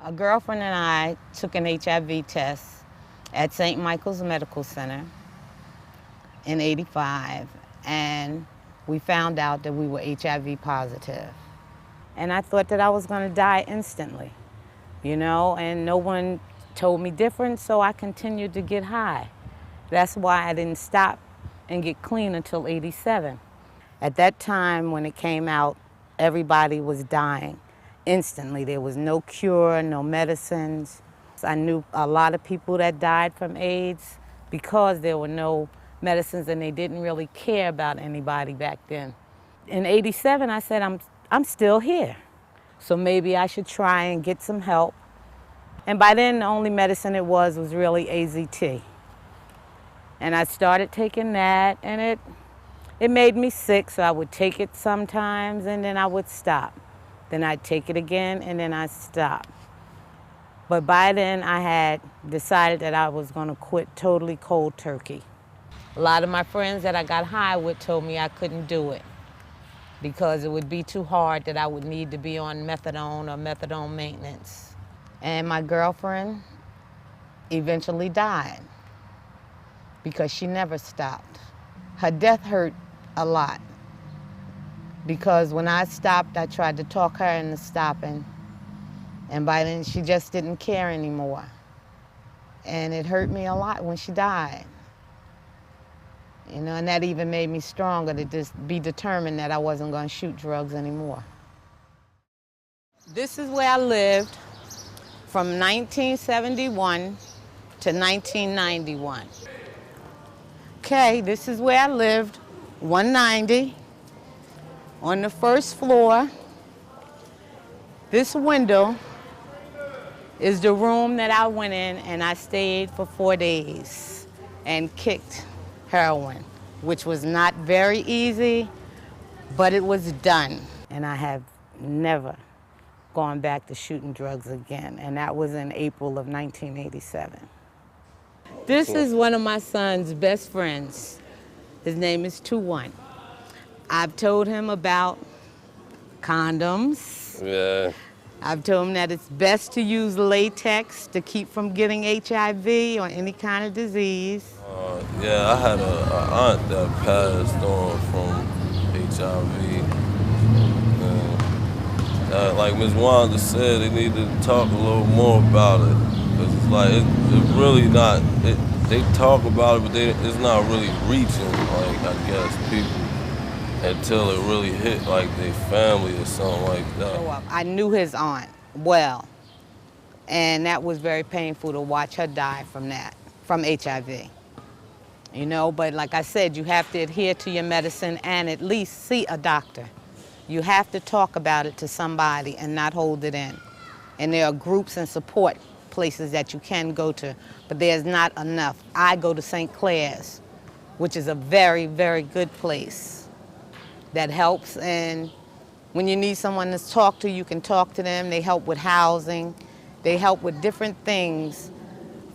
A girlfriend and I took an HIV test at St. Michael's Medical Center in '85, and we found out that we were HIV positive. And I thought that I was going to die instantly, and no one told me different, so I continued to get high. That's why I didn't stop and get clean until '87. At that time, when it came out, everybody was dying instantly. There was no cure, no medicines. I knew a lot of people that died from AIDS because there were no medicines and they didn't really care about anybody back then. In '87, I said, I'm still here, so maybe I should try and get some help. And by then, the only medicine it was really AZT. And I started taking that, and it made me sick, so I would take it sometimes, and then I would stop. Then I'd take it again, and then I'd stop. But by then, I had decided that I was going to quit totally cold turkey. A lot of my friends that I got high with told me I couldn't do it because it would be too hard, that I would need to be on methadone or methadone maintenance. And my girlfriend eventually died because she never stopped. Her death hurt a lot because when I stopped, I tried to talk her into stopping, and by then she just didn't care anymore. And it hurt me a lot when she died. And that even made me stronger to just be determined that I wasn't going to shoot drugs anymore. This is where I lived from 1971 to 1991. Okay, this is where I lived, 190, on the first floor. This window is the room that I went in, and I stayed for 4 days and kicked heroin, which was not very easy, but it was done. And I have never gone back to shooting drugs again, and that was in April of 1987. This is one of my son's best friends. His name is 2-1. I've told him about condoms. Yeah. I've told him that it's best to use latex to keep from getting HIV or any kind of disease. Yeah, I had an aunt that passed on from HIV. And, like Ms. Wanda said, they need to talk a little more about it. Because it's like, it's really not, they talk about it, but it's not really reaching, like, I guess, people until it really hit, like, their family or something like that. I knew his aunt well, and that was very painful to watch her die from that, from HIV. But like I said, you have to adhere to your medicine and at least see a doctor. You have to talk about it to somebody and not hold it in. And there are groups and support places that you can go to, but there's not enough. I go to St. Clair's, which is a very, very good place that helps. And when you need someone to talk to, you can talk to them. They help with housing. They help with different things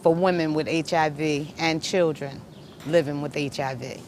for women with HIV and children living with HIV.